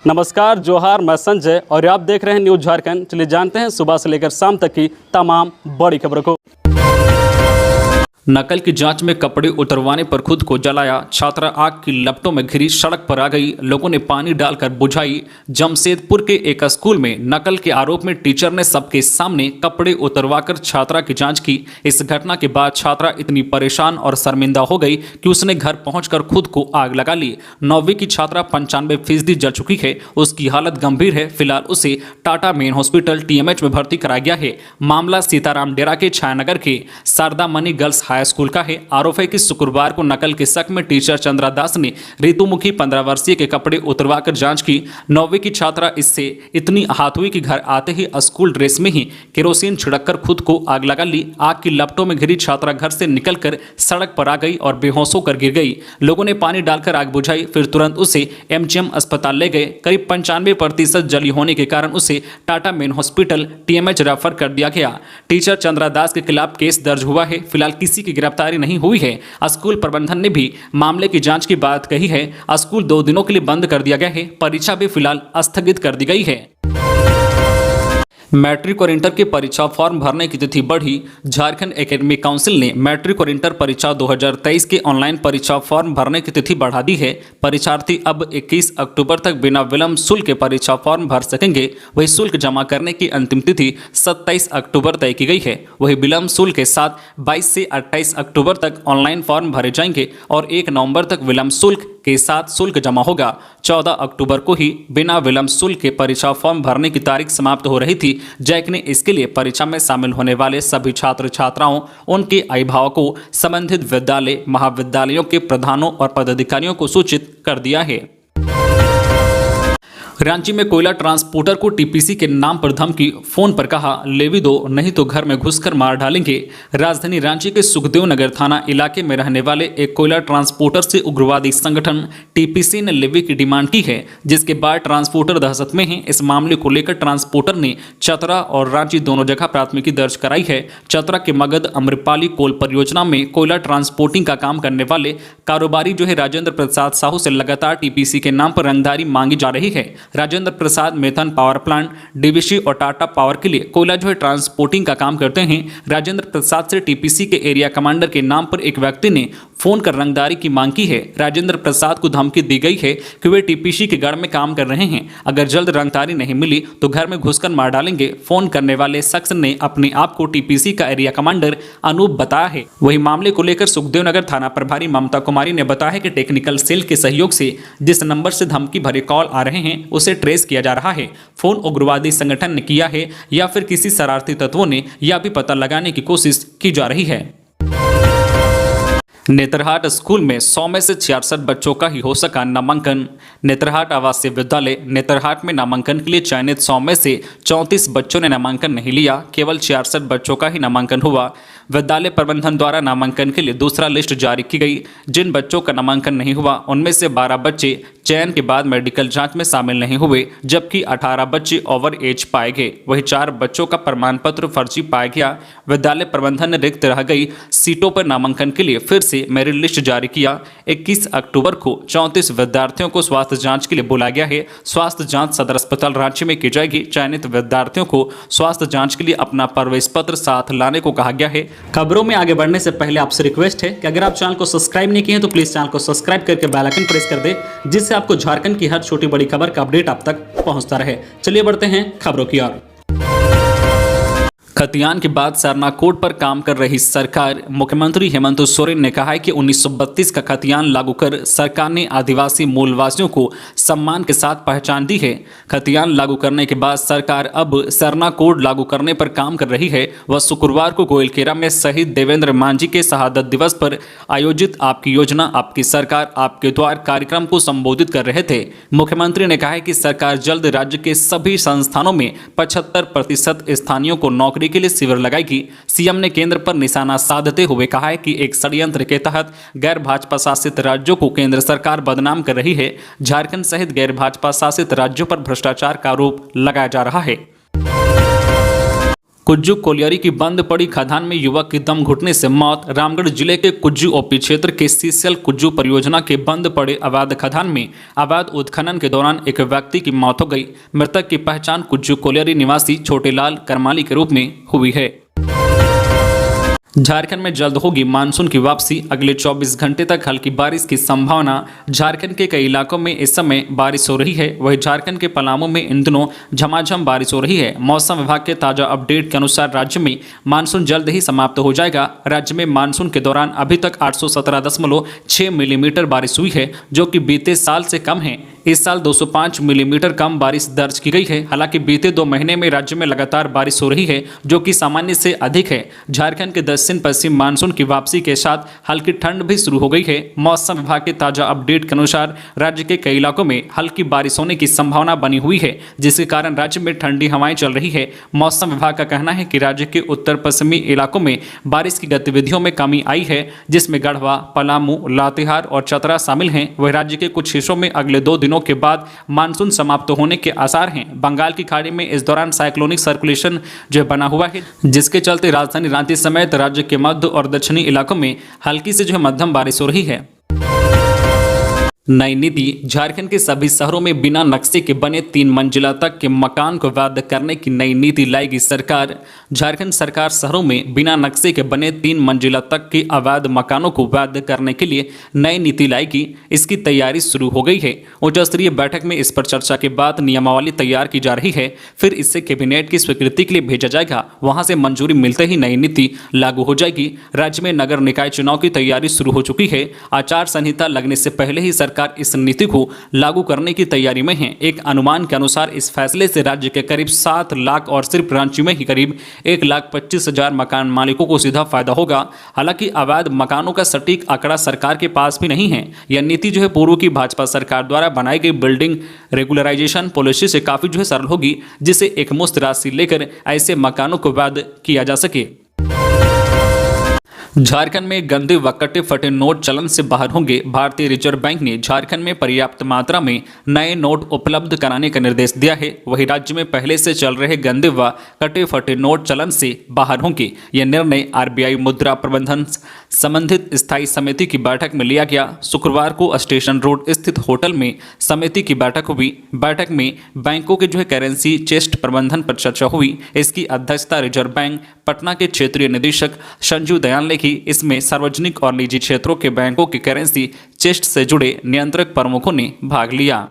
नमस्कार, जोहार, मैं संजय और आप देख रहे हैं न्यूज झारखंड। चलिए जानते हैं सुबह से लेकर शाम तक की तमाम बड़ी खबरों को। नकल की जांच में कपड़े उतरवाने पर खुद को जलाया, छात्रा आग की लपटों में घिरी सड़क पर आ गई, लोगों ने पानी डालकर बुझाई। जमशेदपुर के एक स्कूल में नकल के आरोप में टीचर ने सबके सामने कपड़े उतरवाकर छात्रा की जांच की। इस घटना के बाद छात्रा इतनी परेशान और शर्मिंदा हो गई कि उसने घर पहुंचकर खुद को आग लगा ली। 9वीं की छात्रा 95% जल चुकी है, उसकी हालत गंभीर है। फिलहाल उसे टाटा मेन हॉस्पिटल TMH में भर्ती कराया गया है। मामला सीताराम डेरा के छायानगर के Sharda Mani girls high school का है। आरोप है कि शुक्रवार को नकल के शक में टीचर चंद्रा दास ने ऋतुमुखी 15 वर्षीय के कपड़े उतरवाकर जांच की। 9वीं की छात्रा इससे इतनी आहत हुई कि घर आते ही स्कूल ड्रेस में ही केरोसिन छिड़ककर खुद को आग लगा ली। आग की लपटों में घिरी छात्रा घर से निकलकर सड़क पर आ गई और बेहोश होकर गिर गई। लोगों ने पानी डालकर आग बुझाई, फिर तुरंत उसे MGM अस्पताल ले गए। करीब 95% जली होने के कारण उसे Tata main hospital TMH refer कर दिया गया। टीचर चंद्रा दास के खिलाफ केस दर्ज हुआ है। फिलहाल किसी की गिरफ्तारी नहीं हुई है। स्कूल प्रबंधन ने भी मामले की जांच की बात कही है। स्कूल 2 दिनों के लिए बंद कर दिया गया है। परीक्षा भी फिलहाल स्थगित कर दी गई है। मैट्रिक और इंटर की परीक्षा फॉर्म भरने की तिथि बढ़ी। झारखंड एकेडमिक काउंसिल ने मैट्रिक और इंटर परीक्षा 2023 के ऑनलाइन परीक्षा फॉर्म भरने की तिथि बढ़ा दी है। परीक्षार्थी अब 21 अक्टूबर तक बिना विलंब शुल्क के परीक्षा फॉर्म भर सकेंगे। वही शुल्क जमा करने की अंतिम तिथि 27 अक्टूबर तय की गई है। वही विलंब शुल्क के साथ 22 से 28 अक्टूबर तक ऑनलाइन फॉर्म भरे जाएंगे और 1 नवंबर तक विलंब शुल्क के साथ शुल्क जमा होगा। 14 अक्टूबर को ही बिना विलंब शुल्क के परीक्षा फॉर्म भरने की तारीख समाप्त हो रही थी। जैक ने इसके लिए परीक्षा में शामिल होने वाले सभी छात्र छात्राओं, उनके अभिभावकों, संबंधित विद्यालय महाविद्यालयों के प्रधानों और पदाधिकारियों को सूचित कर दिया है। रांची में कोयला ट्रांसपोर्टर को TPC के नाम पर धमकी, फोन पर कहा लेवी दो नहीं तो घर में घुसकर मार डालेंगे। राजधानी रांची के सुखदेव नगर थाना इलाके में रहने वाले एक कोयला ट्रांसपोर्टर से उग्रवादी संगठन TPC ने लेवी की डिमांड की है, जिसके बाद ट्रांसपोर्टर दहशत में है। इस मामले को लेकर ट्रांसपोर्टर ने चतरा और रांची दोनों जगह प्राथमिकी दर्ज कराई है। चतरा के मगध अम्रपाली कोल परियोजना में कोयला ट्रांसपोर्टिंग का काम करने वाले कारोबारी जो है राजेंद्र प्रसाद साहू से लगातार TPC के नाम पर रंगदारी मांगी जा रही है। Rajendra Prasad मेथन power plant, DVC और टाटा पावर के लिए कोयला जो है ट्रांसपोर्टिंग का काम करते हैं। राजेंद्र प्रसाद से TPC के एरिया कमांडर के नाम पर एक व्यक्ति ने फोन कर रंगदारी की मांग की है। राजेंद्र प्रसाद को धमकी दी गई है कि वे TPC के गढ़ में काम कर रहे हैं, अगर जल्द रंगदारी नहीं मिली तो घर में घुसकर मार डालेंगे। फोन करने वाले शख्स ने अपने आप को TPC का एरिया कमांडर अनूप बताया है। वही मामले को लेकर सुखदेवनगर थाना प्रभारी ममता कुमारी ने बताया कि टेक्निकल सेल के सहयोग से जिस नंबर से धमकी भरे कॉल आ रहे हैं उसे ट्रेस किया जा रहा है। फोन उग्रवादी संगठन ने किया है या फिर किसी शरारती तत्वों ने, यह भी पता लगाने की कोशिश की जा रही है। नेतरहाट स्कूल में 100 में से 66 बच्चों का ही हो सका नामांकन। नेतरहाट आवासीय विद्यालय नेतरहाट में नामांकन के लिए चयनित 100 में से 34 बच्चों ने नामांकन नहीं लिया, केवल 66 बच्चों का ही नामांकन हुआ। विद्यालय प्रबंधन द्वारा नामांकन के लिए दूसरा लिस्ट जारी की गई। जिन बच्चों का नामांकन नहीं हुआ उनमें से 12 बच्चे चयन के बाद मेडिकल जांच में शामिल नहीं हुए, जबकि 18 बच्चे ओवर एज पाए गए। वहीं 4 बच्चों का प्रमाण पत्र फर्जी पाया गया। विद्यालय प्रबंधन ने रिक्त रह गई सीटों पर नामांकन के लिए फिर से मेरिट लिस्ट जारी किया। 21 अक्टूबर को 34 विद्यार्थियों को स्वास्थ्य जांच के लिए बुलाया गया है। स्वास्थ्य जांच सदर अस्पताल रांची में की जाएगी। चयनित विद्यार्थियों को स्वास्थ्य जांच के लिए अपना प्रवेश पत्र साथ लाने को कहा गया है। खबरों में आगे बढ़ने से पहले आपसे रिक्वेस्ट है कि अगर आप चैनल को सब्सक्राइब नहीं किए हैं तो प्लीज चैनल को सब्सक्राइब करके बेल आइकन प्रेस कर दे, जिससे आपको झारखंड की हर छोटी बड़ी खबर का अपडेट आप तक पहुंचता रहे। चलिए बढ़ते हैं खबरों की ओर। खतियान के बाद सरनाकोट पर काम कर रही सरकार। मुख्यमंत्री हेमंत सोरेन ने कहा है कि 1932 का खतियान लागू कर सरकार ने आदिवासी मूलवासियों को सम्मान के साथ पहचान दी है। खतियान लागू करने के बाद सरकार अब सरनाकोट लागू करने पर काम कर रही है। वह शुक्रवार को गोयलकेरा में शहीद देवेंद्र मांझी के शहादत दिवस पर आयोजित आपकी योजना आपकी सरकार आपके द्वार कार्यक्रम को संबोधित कर रहे थे। मुख्यमंत्री ने कहा है कि सरकार जल्द राज्य के सभी संस्थानों में 75% स्थानीयों को नौकरी के लिए शिविर लगाएगी। सीएम ने केंद्र पर निशाना साधते हुए कहा है कि एक षड्यंत्र के तहत गैर भाजपा शासित राज्यों को केंद्र सरकार बदनाम कर रही है। झारखंड सहित गैर भाजपा शासित राज्यों पर भ्रष्टाचार का आरोप लगाया जा रहा है। कुज्जू कोलियरी की बंद पड़ी खदान में युवक की दम घुटने से मौत। रामगढ़ जिले के कुज्जू ओपी क्षेत्र के सीसीएल कुज्जू परियोजना के बंद पड़े अवैध खदान में अवैध उत्खनन के दौरान एक व्यक्ति की मौत हो गई। मृतक की पहचान कुज्जू कोलियरी निवासी छोटेलाल करमाली के रूप में हुई है। झारखंड में जल्द होगी मानसून की वापसी। अगले 24 घंटे तक हल्की बारिश की संभावना। झारखंड के कई इलाकों में इस समय बारिश हो रही है। वहीं झारखंड के पलामू में इन दिनों झमाझम बारिश हो रही है। मौसम विभाग के ताजा अपडेट के अनुसार राज्य में मानसून जल्द ही समाप्त हो जाएगा। राज्य में मानसून के दौरान अभी तक 817.6 मिलीमीटर बारिश हुई है, जो कि बीते साल से कम है। इस साल 205 मिलीमीटर कम बारिश दर्ज की गई है। हालांकि बीते 2 महीने में राज्य में लगातार बारिश हो रही है, जो कि सामान्य से अधिक है। झारखंड के दक्षिण पश्चिम मानसून की वापसी के साथ हल्की ठंड भी शुरू हो गई है। मौसम विभाग के ताजा अपडेट के अनुसार राज्य के कई इलाकों में हल्की बारिश होने की संभावना बनी हुई है, जिसके कारण राज्य में ठंडी हवाएं चल रही है। मौसम विभाग का कहना है कि राज्य के उत्तर पश्चिमी इलाकों में बारिश की गतिविधियों में कमी आई है, जिसमें गढ़वा, पलामू, लातेहार और चतरा शामिल हैं। वह राज्य के कुछ हिस्सों में अगले 2 दिनों के बाद मानसून समाप्त होने के आसार हैं। बंगाल की खाड़ी में इस दौरान साइक्लोनिक सर्कुलेशन जो बना हुआ है, जिसके चलते राजधानी रांची समेत राज्य के मध्य और दक्षिणी इलाकों में हल्की से मध्यम बारिश हो रही है। नई नीति। झारखंड के सभी शहरों में बिना नक्शे के बने 3 मंजिला तक के मकान को वैध करने की नई नीति लाएगी सरकार। झारखंड सरकार शहरों में बिना नक्शे के बने 3 मंजिला तक के अवैध मकानों को वैध करने के लिए नई नीति लाएगी। इसकी तैयारी शुरू हो गई है। उच्च स्तरीय बैठक में इस पर चर्चा के बाद नियमावली तैयार की जा रही है। फिर इसे कैबिनेट की स्वीकृति के लिए भेजा जाएगा। वहां से मंजूरी मिलते ही नई नीति लागू हो जाएगी। राज्य में नगर निकाय चुनाव की तैयारी शुरू हो चुकी है। आचार संहिता लगने से पहले ही सरकार इस नीति को लागू करने की तैयारी में है। एक अनुमान के अनुसार इस फैसले से राज्य के करीब 7 लाख और सिर्फ रांची में ही करीब 1,25,000 मकान मालिकों को सीधा फायदा होगा। हालांकि अवैध मकानों का सटीक आंकड़ा सरकार के पास भी नहीं है। यह नीति पूर्व की भाजपा सरकार द्वारा बनाई गई बिल्डिंग रेगुलराइजेशन पॉलिसी से काफी सरल होगी, जिसे एक मुश्त राशि लेकर ऐसे मकानों को वैध किया जा सके। झारखंड में गंदे व कटे फटे नोट चलन से बाहर होंगे। भारतीय रिजर्व बैंक ने झारखंड में पर्याप्त मात्रा में नए नोट उपलब्ध कराने का निर्देश दिया है। वहीं राज्य में पहले से चल रहे गंदे व कटे फटे नोट चलन से बाहर होंगे। यह निर्णय आरबीआई मुद्रा प्रबंधन संबंधित स्थायी समिति की बैठक में लिया गया। शुक्रवार को स्टेशन रोड स्थित होटल में समिति की बैठक हुई। बैठक में बैंकों के करेंसी चेस्ट प्रबंधन पर चर्चा हुई। इसकी अध्यक्षता रिजर्व बैंक पटना के क्षेत्रीय निदेशक संजू दयाल ने की। इसमें सार्वजनिक और निजी क्षेत्रों के बैंकों के करेंसी चेस्ट से जुड़े नियंत्रक प्रमुखों ने भाग लिया।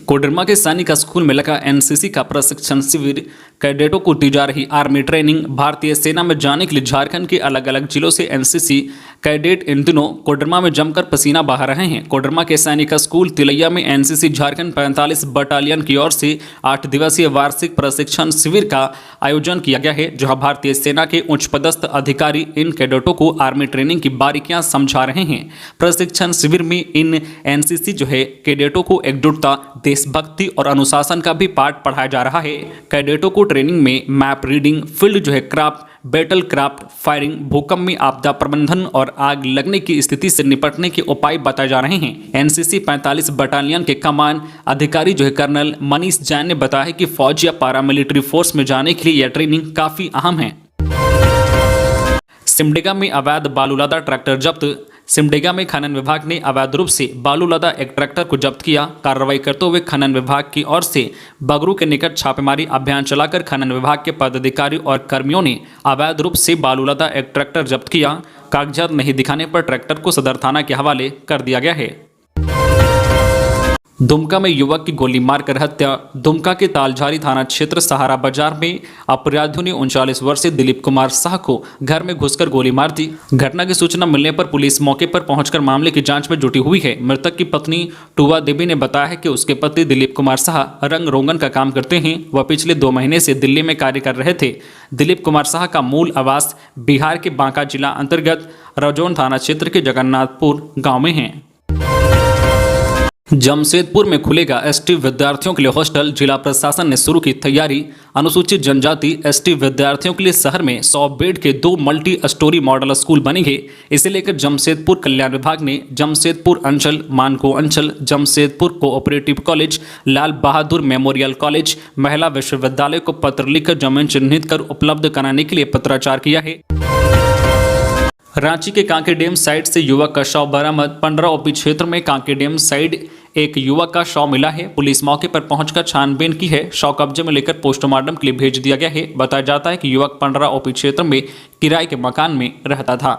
कोडरमा के सैनिक स्कूल में लगा एनसीसी का प्रशिक्षण शिविर। कैडेटों को दी जा रही आर्मी ट्रेनिंग। भारतीय सेना में जाने के लिए झारखंड के अलग अलग जिलों से एनसीसी कैडेट इन दिनों कोडरमा में जमकर पसीना बहा रहे हैं। कोडरमा के सैनिक स्कूल तिलैया में एनसीसी झारखंड 45 बटालियन की ओर से 8 दिवसीय वार्षिक प्रशिक्षण शिविर का आयोजन किया गया है, जहां भारतीय सेना के उच्च पदस्थ अधिकारी इन कैडेटों को आर्मी ट्रेनिंग की बारीकियां समझा रहे हैं। प्रशिक्षण शिविर में इन एनसीसी कैडेटों को एकजुटता, देशभक्ति और अनुशासन का भी पाठ पढ़ाया जा रहा है। कैडेटों को ट्रेनिंग में map reading, field craft, battle craft, firing, भूकंप में आपदा प्रबंधन और आग लगने की स्थिति से निपटने के उपाय बताए जा रहे हैं। एनसीसी 45 बटालियन के कमान अधिकारी कर्नल मनीष जैन ने बताया कि फौज या पैरामिलिट्री फोर्स में जाने के लिए यह ट्रेनिंग काफी अहम है। सिमडेगा में अवैध बालू लदा ट्रैक्टर जब्त। सिमडेगा में खनन विभाग ने अवैध रूप से बालू लदा एक ट्रैक्टर को जब्त किया। कार्रवाई करते हुए खनन विभाग की ओर से बगरू के निकट छापेमारी अभियान चलाकर खनन विभाग के पदाधिकारी और कर्मियों ने अवैध रूप से बालू लदा एक ट्रैक्टर जब्त किया। कागजात नहीं दिखाने पर ट्रैक्टर को सदर थाना के हवाले कर दिया गया है। दुमका में युवक की गोली मारकर हत्या। दुमका के तालझारी थाना क्षेत्र सहारा बाजार में अपराधियों ने 39 वर्षीय दिलीप कुमार शाह को घर में घुसकर गोली मार दी। घटना की सूचना मिलने पर पुलिस मौके पर पहुंचकर मामले की जांच में जुटी हुई है। मृतक की पत्नी टुवा देवी ने बताया है कि उसके पति दिलीप कुमार शाह रंग रोगन का काम करते हैं। वह पिछले 2 महीने से दिल्ली में कार्य कर रहे थे। दिलीप कुमार शाह का मूल आवास बिहार के बांका जिला अंतर्गत रजौन थाना क्षेत्र के जगन्नाथपुर गाँव में है। जमशेदपुर में खुलेगा एसटी विद्यार्थियों के लिए हॉस्टल। जिला प्रशासन ने शुरू की तैयारी। अनुसूचित जनजाति एसटी विद्यार्थियों के लिए शहर में 100 बेड के 2 मल्टी स्टोरी मॉडल स्कूल बनेंगे। इसे लेकर जमशेदपुर कल्याण विभाग ने जमशेदपुर अंचल, मानको अंचल, Jamshedpur cooperative college, Lal Bahadur memorial college, महिला विश्वविद्यालय को पत्र लिखकर जमीन चिन्हित कर उपलब्ध कराने के लिए पत्राचार किया है। रांची के कांके डैम साइट से युवक का शव बरामद। 15 ओपी क्षेत्र में कांके डैम साइड एक युवक का शव मिला है। पुलिस मौके पर पहुंचकर छानबीन की है। शव कब्जे में लेकर पोस्टमार्टम के लिए भेज दिया गया है। बताया जाता है कि युवक 15 ओपी क्षेत्र में किराए के मकान में रहता था।